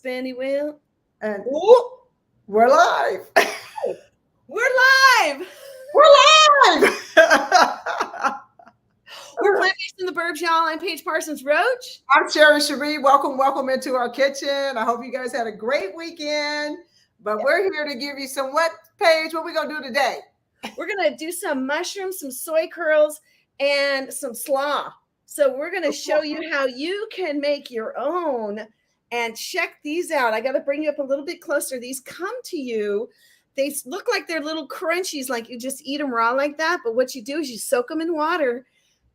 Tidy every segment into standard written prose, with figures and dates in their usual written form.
spinny wheel. And ooh, we're live. We're live. We're live. We're plant-based in the Burbs, y'all. I'm Paige Parsons Roach. I'm Sherri Sheree. Welcome into our kitchen. I hope you guys had a great weekend. But we're here to give you some Paige. What we gonna do today? We're gonna do some mushrooms, some soy curls, and some slaw. So we're gonna show you how you can make your own. And check these out. I got to bring you up a little bit closer. These come to you. They look like they're little crunchies, like you just eat them raw like that. But what you do is you soak them in water,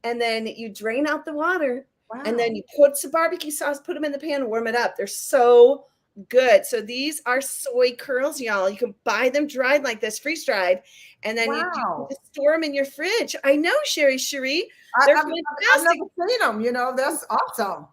and then you drain out the water. Wow. And then you put some barbecue sauce, put them in the pan, and warm it up. They're so good. So these are soy curls, y'all. You can buy them dried like this, freeze dried, and then you store them in your fridge. I know, Sherri Sheree. I've never seen them. You know, that's awesome.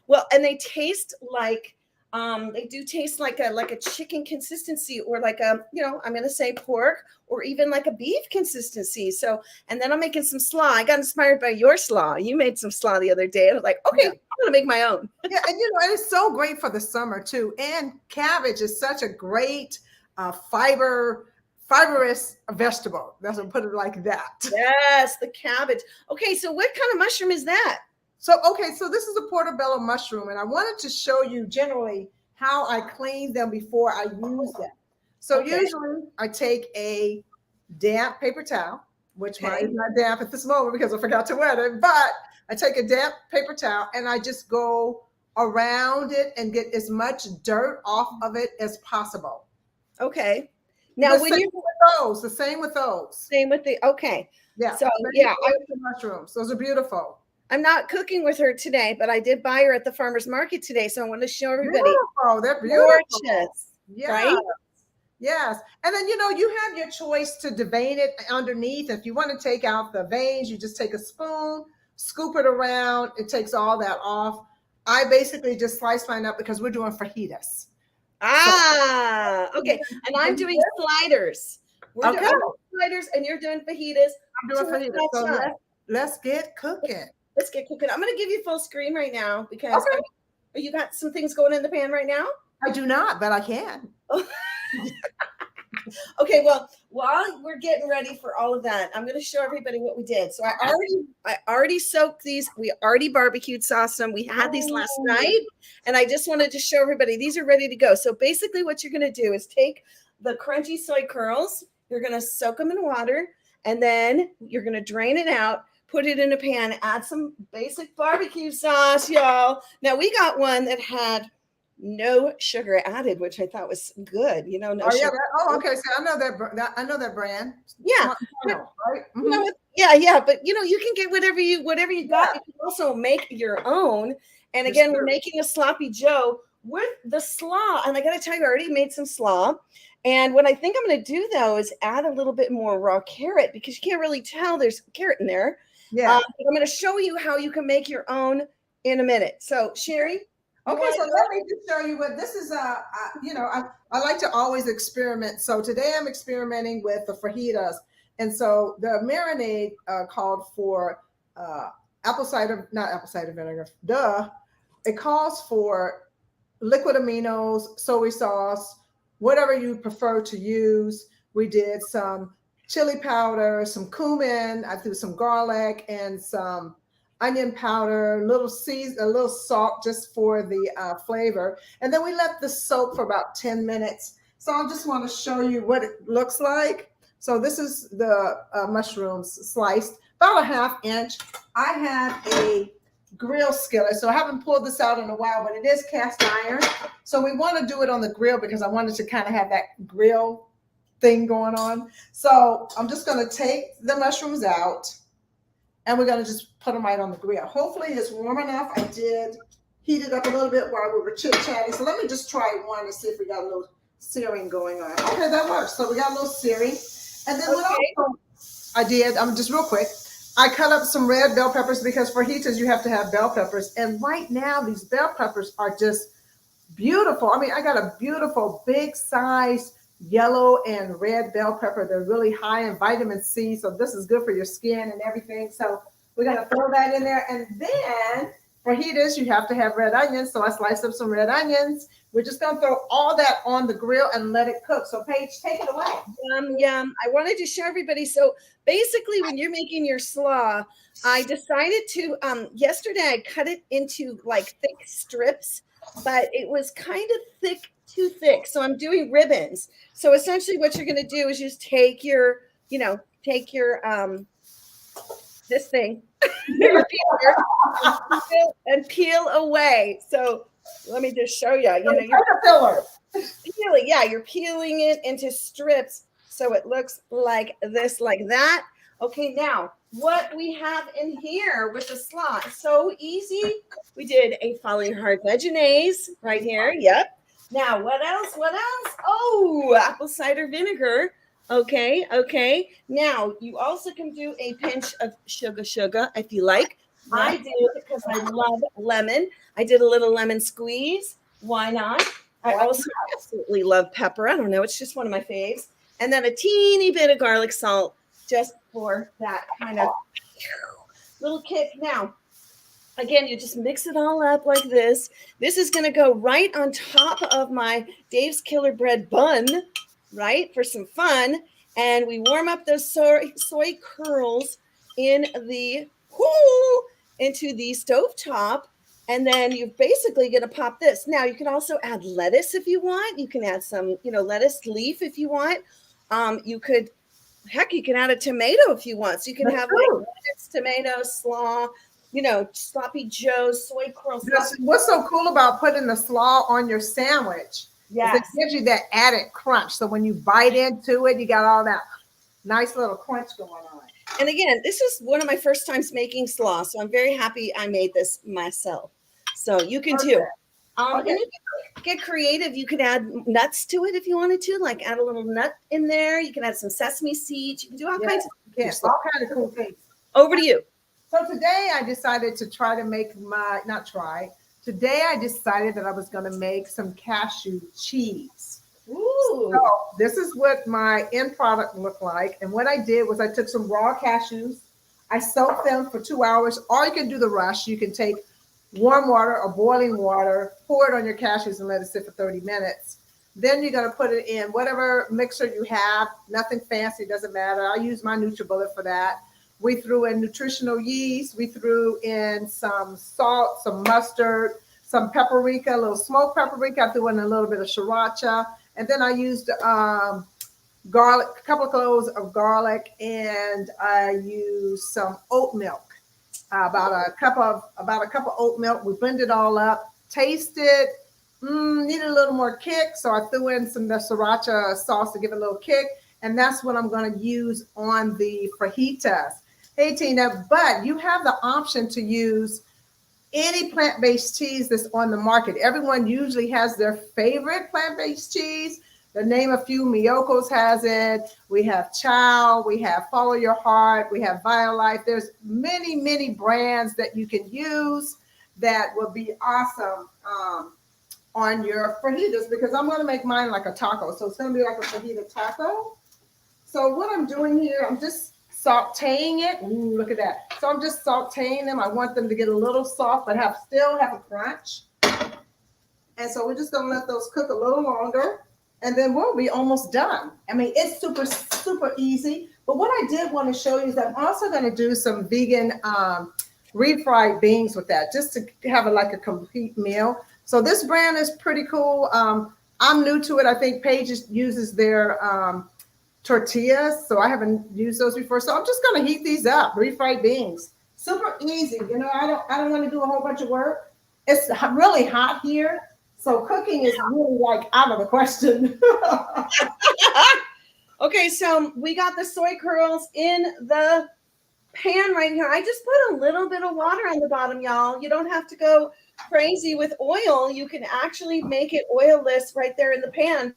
Well, and they taste like they do taste like a chicken consistency, or like a, I'm going to say pork, or even like a beef consistency. So, and then I'm making some slaw. I got inspired by your slaw. You made some slaw the other day. I was like, okay, I'm going to make my own. Yeah, and it's so great for the summer too. And cabbage is such a great fibrous vegetable. That's what put it like that. Yes, the cabbage. Okay, so what kind of mushroom is that? So this is a portobello mushroom, and I wanted to show you generally how I clean them before I use them. So usually I take a damp paper towel, which mine is not damp at this moment because I forgot to wet it, but I take a damp paper towel and I just go around it and get as much dirt off of it as possible. Okay. Now the same with those. Same with the Yeah. So the mushrooms. Those are beautiful. I'm not cooking with her today, but I did buy her at the farmer's market today. So I want to show everybody. Beautiful. They're beautiful. Gorgeous. Yeah. Right? Yes. And then, you have your choice to devein it underneath. If you want to take out the veins, you just take a spoon, scoop it around. It takes all that off. I basically just slice mine up because we're doing fajitas. Okay. And I'm doing sliders. We're doing sliders and you're doing fajitas. I'm doing fajitas. So let's get cooking. Let's get cooking. I'm going to give you full screen right now because you got some things going in the pan right now? I do not, but I can. Okay, well, while we're getting ready for all of that, I'm going to show everybody what we did. So I already soaked these. We already barbecued sauce them. We had these last night, and I just wanted to show everybody these are ready to go. So basically what you're going to do is take the crunchy soy curls. You're going to soak them in water, and then you're going to drain it out. Put it in a pan, add some basic barbecue sauce, y'all. Now we got one that had no sugar added, which I thought was good. No sugar. Okay. So I know that brand. Yeah. Right? Mm-hmm. Yeah. But you can get whatever you got. You can also make your own. And again, we're making a sloppy Joe with the slaw. And I got to tell you, I already made some slaw. And what I think I'm going to do though is add a little bit more raw carrot because you can't really tell there's carrot in there. Yeah. I'm going to show you how you can make your own in a minute. So, Sherri. Okay, so let me just show you what this is. I like to always experiment. So today I'm experimenting with the fajitas. And so the marinade called for not apple cider vinegar. It calls for liquid aminos, soy sauce, whatever you prefer to use. We did some chili powder, some cumin. I threw some garlic and some onion powder, a little salt just for the flavor. And then we let this soak for about 10 minutes. So I just want to show you what it looks like. So this is the mushrooms sliced, about a 1/2 inch. I have a grill skillet. So I haven't pulled this out in a while, but it is cast iron. So we want to do it on the grill because I wanted to kind of have that grill thing going on. So I'm just going to take the mushrooms out and we're going to just put them right on the grill. Hopefully it's warm enough. I did heat it up a little bit while we were chit-chatting. So let me just try one and see if we got a little searing going on. Okay, that works. So we got a little searing. And then what else I did, just real quick, I cut up some red bell peppers because fajitas, you have to have bell peppers. And right now, these bell peppers are just beautiful. I mean, I got a beautiful big size yellow and red bell pepper. They're really high in vitamin C. So this is good for your skin and everything. So we're going to throw that in there. And then fajitas, you have to have red onions. So I sliced up some red onions. We're just going to throw all that on the grill and let it cook. So Paige, take it away. Yum. I wanted to show everybody. So basically, when you're making your slaw, I decided to, yesterday I cut it into like thick strips, but it was kind of too thick. So I'm doing ribbons. So essentially what you're going to do is just take your, this thing and peel away. So let me just show you. You're peeling it into strips so it looks like this, like that. Okay, now what we have in here with the slaw, so easy. We did a falling heart vegetaise right here. Yep. Now what else? Oh, apple cider vinegar. Okay. Now you also can do a pinch of sugar if you like. I did because I love lemon. I did a little lemon squeeze. Why not? I also absolutely love pepper. I don't know. It's just one of my faves. And then a teeny bit of garlic salt just for that kind of little kick. Now, again, you just mix it all up like this. This is going to go right on top of my Dave's Killer Bread bun, right, for some fun. And we warm up those soy curls into the stovetop. And then you're basically going to pop this. Now, you can also add lettuce if you want. You can add some, lettuce leaf if you want. You can add a tomato if you want. So you can have like lettuce, tomato, slaw, sloppy joes, soy curls. What's so cool about putting the slaw on your sandwich? Yes. It gives you that added crunch. So when you bite into it, you got all that nice little crunch going on. And again, this is one of my first times making slaw. So I'm very happy I made this myself. So you can too. And if you get creative, you could add nuts to it if you wanted to, like add a little nut in there. You can add some sesame seeds. You can do all kinds of cool things. Over to you. So today I decided to try to make Today I decided that I was going to make some cashew cheese. Ooh. So this is what my end product looked like. And what I did was I took some raw cashews. I soaked them for 2 hours, or you can do the rush. You can take warm water or boiling water, pour it on your cashews and let it sit for 30 minutes. Then you're going to put it in whatever mixer you have. Nothing fancy, doesn't matter. I use my NutriBullet for that. We threw in nutritional yeast. We threw in some salt, some mustard, some paprika, a little smoked paprika. I threw in a little bit of sriracha. And then I used garlic, a couple of cloves of garlic, and I used some oat milk. About a cup of oat milk. We blended it all up, tasted, needed a little more kick. So I threw in some of the sriracha sauce to give it a little kick. And that's what I'm going to use on the fajitas. Hey, Tina, but you have the option to use any plant-based cheese that's on the market. Everyone usually has their favorite plant-based cheese. To name a few, Miyoko's has it. We have Chow. We have Follow Your Heart. We have BioLife. There's many, many brands that you can use that will be awesome on your fajitas, because I'm going to make mine like a taco. So it's going to be like a fajita taco. So what I'm doing here, I'm just sauteing it. Ooh, look at that. So I'm just sauteing them. I want them to get a little soft, but still have a crunch. And so we're just going to let those cook a little longer. And then we'll be almost done. I mean, it's super, super easy. But what I did want to show you is that I'm also going to do some vegan refried beans with that, just to have it like a complete meal. So this brand is pretty cool. I'm new to it. I think Paige uses their tortillas. So I haven't used those before. So I'm just going to heat these up, refried beans. Super easy. I don't want to do a whole bunch of work. It's really hot here. So cooking is really like out of the question. Okay, so we got the soy curls in the pan right here. I just put a little bit of water on the bottom, y'all. You don't have to go crazy with oil. You can actually make it oilless right there in the pan.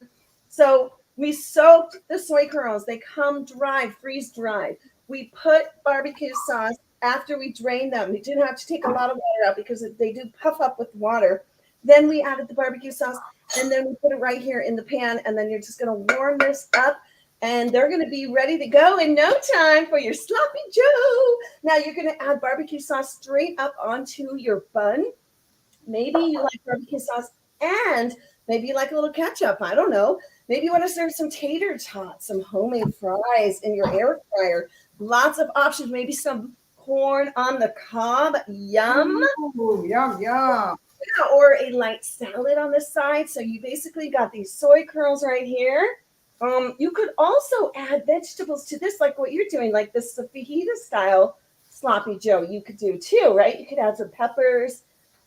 So we soaked the soy curls. They come dry, freeze dried. We put barbecue sauce after we drained them. We didn't have to take a lot of water out because they do puff up with water. Then we added the barbecue sauce, and then we put it right here in the pan, and then you're just going to warm this up. and they're going to be ready to go in no time for your sloppy Joe. Now you're going to add barbecue sauce straight up onto your bun. Maybe you like barbecue sauce and maybe you like a little ketchup. I don't know. Maybe you want to serve some tater tots, some homemade fries in your air fryer. Lots of options. Maybe some corn on the cob. Yum. Ooh, yum, yum. Or a light salad on the side. So you basically got these soy curls right here. You could also add vegetables to this, like what you're doing, like this fajita style sloppy Joe. You could do too, right? You could add some peppers,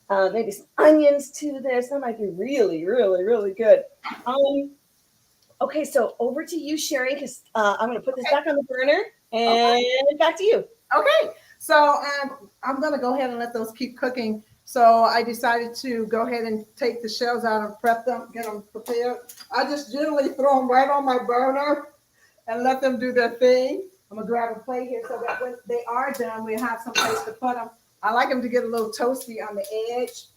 maybe some onions to this. That might be really, really, really good. Okay, so over to you, Sherri, because I'm going to put this back on the burner and back to you. Okay, so I'm going to go ahead and let those keep cooking. So I decided to go ahead and take the shells out and prep them, get them prepared. I just generally throw them right on my burner and let them do their thing. I'm going to grab a plate here so that when they are done, we have some place to put them. I like them to get a little toasty on the edge.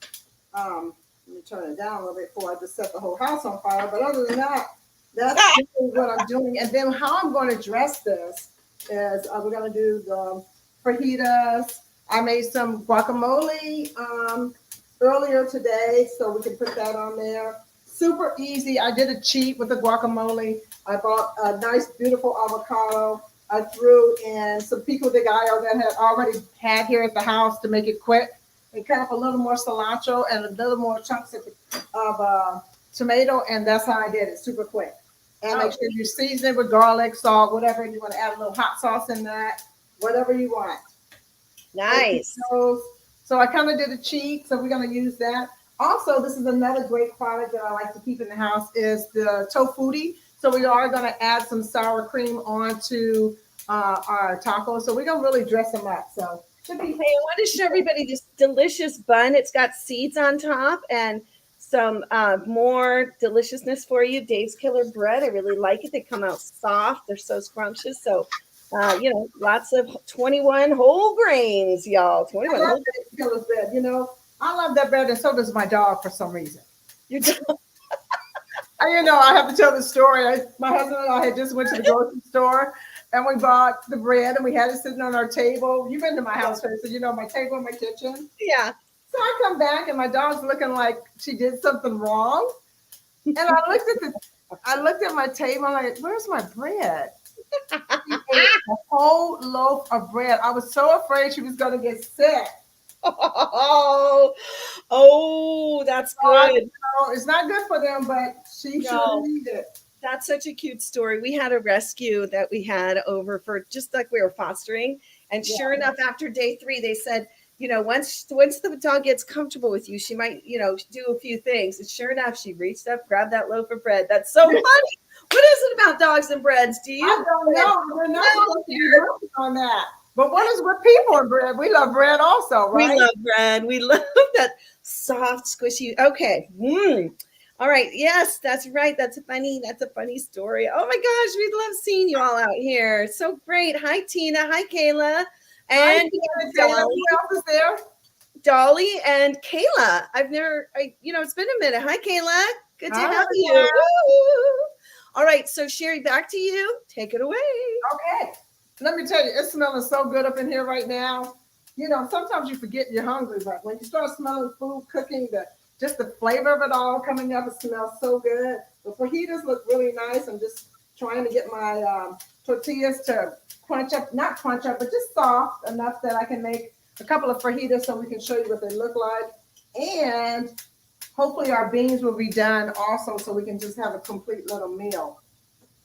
Let me turn it down a little bit before I just set the whole house on fire. But other than that, that's what I'm doing. And then how I'm going to dress this is we're going to do the fajitas. I made some guacamole earlier today, so we can put that on there. Super easy. I did a cheat with the guacamole. I bought a nice, beautiful avocado. I threw in some pico de gallo that I had already had here at the house to make it quick. And cut up a little more cilantro and a little more chunks of tomato, and that's how I did it, super quick. And make sure you season it with garlic, salt, whatever. You want to add a little hot sauce in that, whatever you want. Nice. So I kind of did a cheat, so we're going to use that. Also, this is another great product that I like to keep in the house is the tofutti. So we are going to add some sour cream onto our tacos. So we're going to really dress them up. So should be. Hey, I want to show everybody this delicious bun. It's got seeds on top and some more deliciousness for you. Dave's Killer bread. I really like it. They come out soft. They're so scrumptious. So lots of 21 whole grains, y'all. 21 whole grains. Bread. I love that bread, and so does my dog for some reason. You do? I have to tell the story. My husband and I had just went to the grocery store, and we bought the bread, and we had it sitting on our table. You've been to my house, so my table in my kitchen. Yeah. So I come back, and my dog's looking like she did something wrong. And I looked at my table, and I'm like, where's my bread? She ate a whole loaf of bread. I was so afraid she was going to get sick. Oh, that's good. It's not good for them, but she should eat it. That's such a cute story. We had a rescue that we had over for just like we were fostering. And sure enough, after day 3, they said, once the dog gets comfortable with you, she might, do a few things. And sure enough, she reached up, grabbed that loaf of bread. That's so funny. What is it about dogs and breads? Do you? I don't know. We're not supposed to be working on that. But what is with people and bread? We love bread also, right? We love bread. We love that soft, squishy. Okay. All right. Yes, that's right. That's a funny story. Oh my gosh, we love seeing you all out here. So great. Hi, Tina. Hi, Kayla. And Who else is there? Dolly and Kayla. It's been a minute. Hi, Kayla. Good to have you. Woo. All right. So Sherri, back to you. Take it away. Okay. Let me tell you, it's smelling so good up in here right now. Sometimes you forget you're hungry, but when you start smelling food cooking, just the flavor of it all coming up, it smells so good. The fajitas look really nice. I'm just trying to get my tortillas to not crunch up, but just soft enough that I can make a couple of fajitas so we can show you what they look like. And hopefully our beans will be done also so we can just have a complete little meal.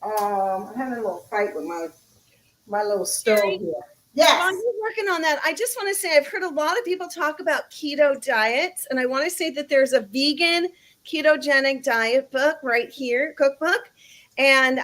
I'm having a little fight with my little stove here. Yes. While you're working on that, I just want to say I've heard a lot of people talk about keto diets, and I want to say that there's a vegan ketogenic diet book right here, cookbook, and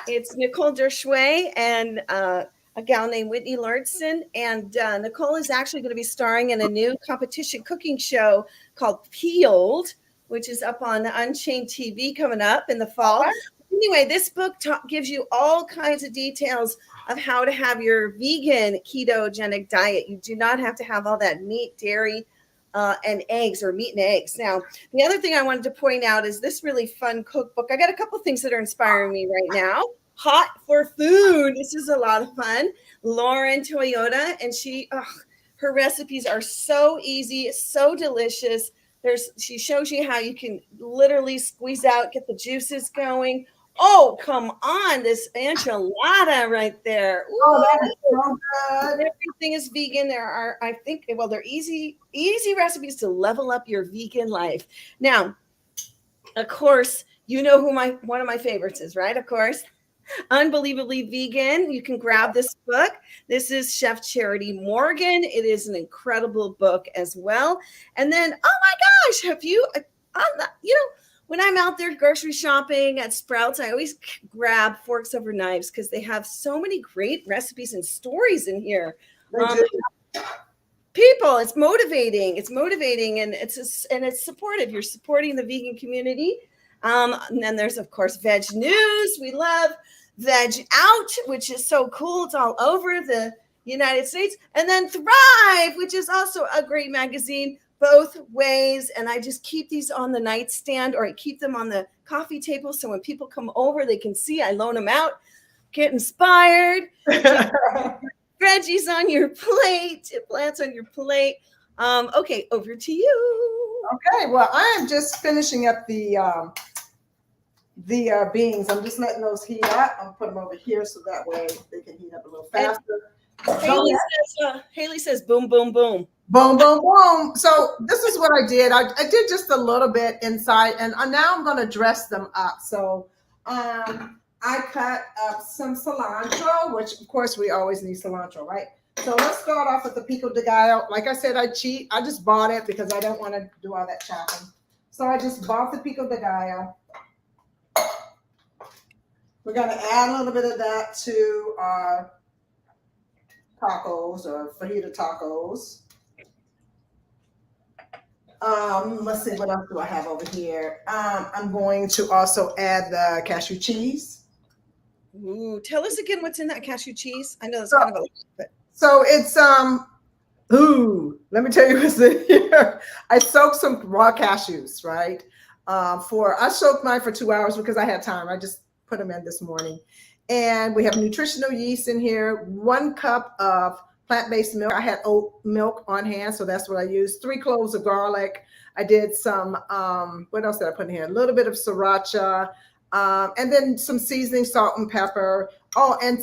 it's Nicole Dershway and a gal named Whitney Lardson, and Nicole is actually going to be starring in a new competition cooking show called Peeled, which is up on Unchained TV coming up in the fall. Right. Anyway, this book gives you all kinds of details of how to have your vegan ketogenic diet. You do not have to have all that meat, dairy, and eggs, or meat and eggs. Now, the other thing I wanted to point out is this really fun cookbook. I got a couple things that are inspiring me right now. hot for food. This is a lot of fun. Lauren Toyota, and her recipes are so easy, so delicious. She shows you how you can literally squeeze out, get the juices going. Oh, come on, this enchilada right there. Ooh. Oh, that is so good. Everything is vegan. They're easy recipes to level up your vegan life. Now, of course, you know who one of my favorites is, right? Of course, Unbelievably Vegan. You can grab this book. This is Chef Charity Morgan. It is an incredible book as well. And then, oh my gosh, when I'm out there grocery shopping at Sprouts, I always grab Forks Over Knives because they have so many great recipes and stories in here. People, it's motivating. And it's supportive. You're supporting the vegan community. And then there's, of course, Veg News. We love Veg Out, which is so cool. It's all over the United States. And then Thrive, which is also a great magazine, both ways. And I just keep these on the nightstand, or I keep them on the coffee table. So when people come over, they can see. I loan them out, get inspired. Veggies on your plate, plants on your plate. Okay, over to you. Okay, well, I am just finishing up the beans. I'm just letting those heat up. I'm putting them over here so that way they can heat up a little faster. Haley says, boom, boom, boom. Boom, boom, boom. So this is what I did. I did just a little bit inside, and now I'm going to dress them up. So I cut up some cilantro, which of course we always need cilantro, right? So let's start off with the pico de gallo. Like I said, I cheat. I just bought it because I don't want to do all that chopping. So I just bought the pico de gallo. We're going to add a little bit of that to our tacos or fajita tacos. Let's see, what else do I have over here? I'm going to also add the cashew cheese. Ooh, tell us again what's in that cashew cheese. I know that's kind of a So it's let me tell you what's in here. I soaked some raw cashews, right? I soaked mine for 2 hours because I had time. I just put them in this morning. And we have nutritional yeast in here, 1 cup of plant-based milk. I had oat milk on hand, so that's what I used. 3 cloves of garlic. I did some, what else did I put in here? A little bit of sriracha, and then some seasoning, salt and pepper. Oh, and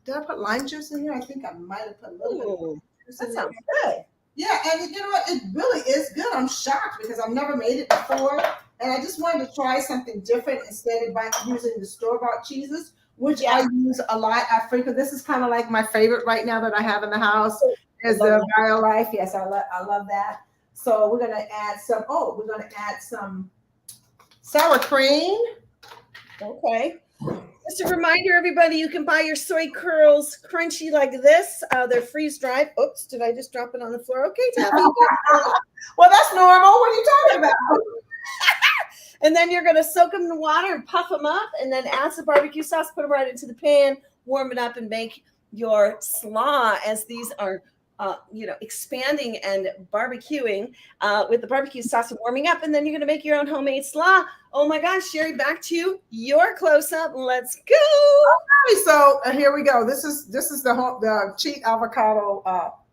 did I put lime juice in here? I think I might have put a little bit of lime juice in there. That sounds good. Yeah, and you know what? It really is good. I'm shocked because I've never made it before. And I just wanted to try something different instead of using the store-bought cheeses, which I use a lot. This is kind of like my favorite right now that I have in the house is the BioLife. Yes, I love that. So we're going to add some sour cream. Okay. Just a reminder, everybody, you can buy your soy curls crunchy like this. They're freeze-dried. Oops, did I just drop it on the floor? Okay, Tabby. Well, that's normal. What are you talking about? And then you're going to soak them in the water and puff them up, and then add some barbecue sauce, put them right into the pan, warm it up, and make your slaw as these are expanding and barbecuing with the barbecue sauce and warming up. And then you're going to make your own homemade slaw. Oh my gosh, Sherry, back to your close-up. Let's go. Okay, so here we go. This is the cheat avocado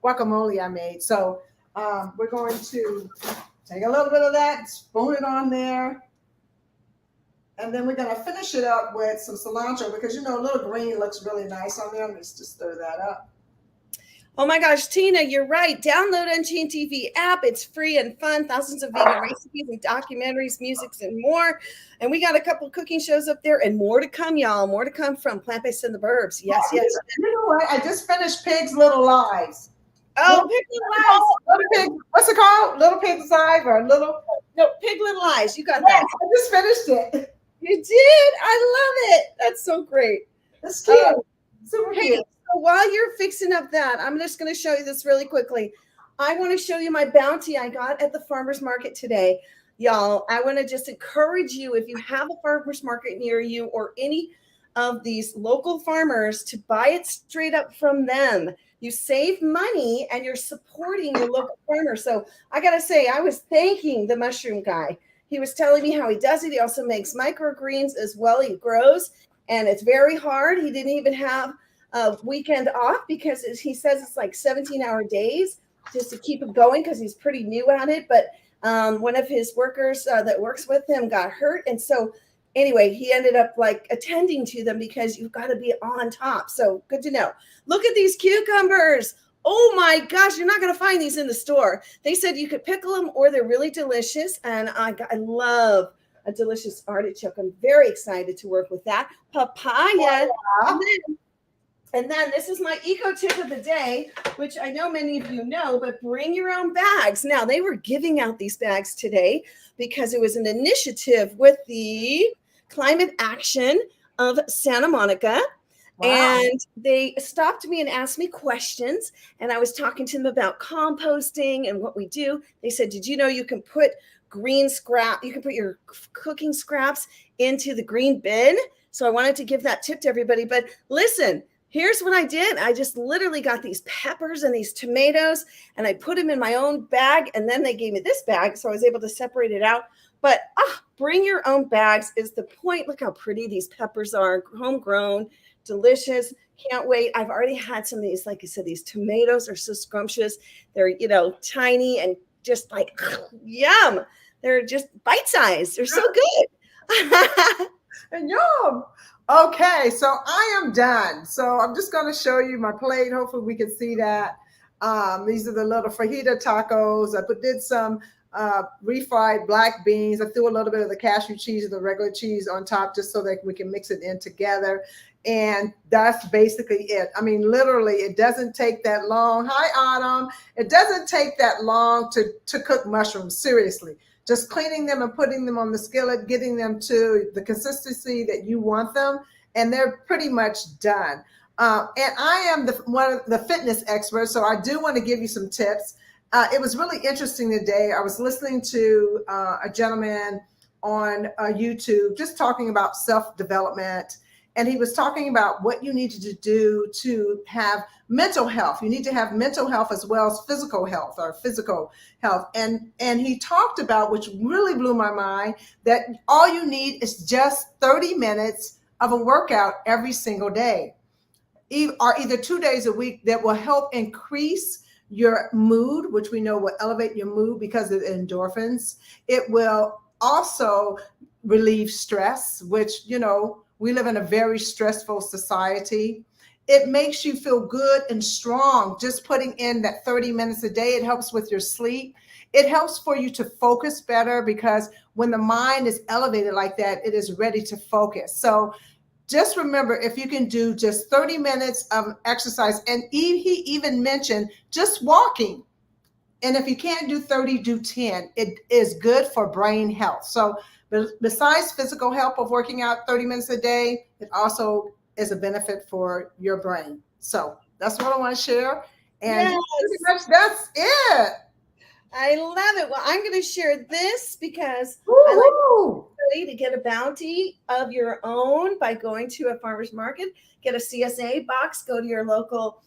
guacamole I made. So we're going to take a little bit of that, spoon it on there. And then we're going to finish it up with some cilantro because, a little green looks really nice on there. Let's just stir that up. Oh my gosh, Tina, you're right. Download UnchainedTV app. It's free and fun. Thousands of vegan recipes and documentaries, musics, and more. And we got a couple cooking shows up there and more to come, y'all. More to come from Plant-Based in the Burbs. Yes, yes. You know what? I just finished Pig's Little Lives. Oh, Pig Little Lies. What's it called? Little Pig's Life or Little? No, Pig Little Lies. You got that. I just finished it. You did? I love it. That's so great. That's cute. Super cute. So while you're fixing up that, I'm just going to show you this really quickly. I want to show you my bounty I got at the farmer's market today. Y'all, I want to just encourage you, if you have a farmer's market near you or any of these local farmers, to buy it straight up from them. You save money and you're supporting your local farmer. So I got to say, I was thanking the mushroom guy. He was telling me how he does it. He also makes microgreens as well. He grows and it's very hard. He didn't even have a weekend off because he says it's like 17-hour days just to keep him going because he's pretty new at it. But one of his workers that works with him got hurt, and so anyway, he ended up like attending to them because you've got to be on top. So good to know. Look at these cucumbers. Oh my gosh, you're not going to find these in the store. They said you could pickle them or they're really delicious. And I love a delicious artichoke. I'm very excited to work with that. Papaya. And then this is my eco tip of the day, which I know many of you know, but bring your own bags. Now, they were giving out these bags today because it was an initiative with the Climate Action of Santa Monica. Wow. And they stopped me and asked me questions. And I was talking to them about composting and what we do. They said, did you know you can put green scrap, you can put your cooking scraps into the green bin? So I wanted to give that tip to everybody. But listen, here's what I did. I just literally got these peppers and these tomatoes and I put them in my own bag. And then they gave me this bag. So I was able to separate it out. But bring your own bags is the point. Look how pretty these peppers are, homegrown, delicious. Can't wait. I've already had some of these. Like I said, these tomatoes are so scrumptious. They're, tiny and just like, yum. They're just bite-sized. They're so good. And yum. Okay, so I am done. So I'm just going to show you my plate. Hopefully we can see that. These are the little fajita tacos. I did some refried black beans. I threw a little bit of the cashew cheese and the regular cheese on top just so that we can mix it in together. And that's basically it. I mean, literally, it doesn't take that long. Hi, Autumn. It doesn't take that long to cook mushrooms, seriously. Just cleaning them and putting them on the skillet, getting them to the consistency that you want them, and they're pretty much done. And I am one of the fitness experts, so I do want to give you some tips. It was really interesting today. I was listening to a gentleman on YouTube just talking about self-development. And he was talking about what you needed to do to have mental health. You need to have mental health as well as physical health or physical health. And he talked about, which really blew my mind, that all you need is just 30 minutes of a workout every single day, or either 2 days a week, that will help increase your mood, which we know will elevate your mood because of endorphins. It will also relieve stress, which, we live in a very stressful society. It makes you feel good and strong. Just putting in that 30 minutes a day, it helps with your sleep. It helps for you to focus better because when the mind is elevated like that, it is ready to focus. So just remember, if you can do just 30 minutes of exercise, and he even mentioned just walking. And if you can't do 30, do 10. It is good for brain health. So besides physical help of working out 30 minutes a day, it also is a benefit for your brain. So that's what I want to share. And pretty much that's it. I love it. Well, I'm going to share this because I like everybody to get a bounty of your own by going to a farmer's market, get a CSA box, go to your local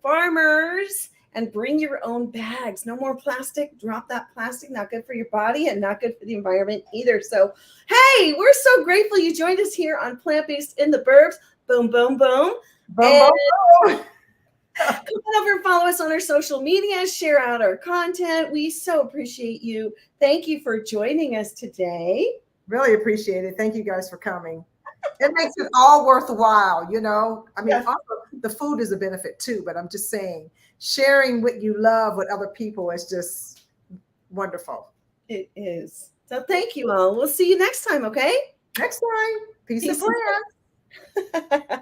farmers, and bring your own bags. No more plastic. Drop that plastic. Not good for your body and not good for the environment either. So, hey, we're so grateful you joined us here on Plant-Based in the Burbs. Boom, boom, boom. Boom, boom. Come on over and follow us on our social media. Share out our content. We so appreciate you. Thank you for joining us today. Really appreciate it. Thank you guys for coming. It makes it all worthwhile, I mean, also, the food is a benefit too, but I'm just saying, sharing what you love with other people is just wonderful. It is. So thank you all. We'll see you next time, okay? Next time. Peace and blessings.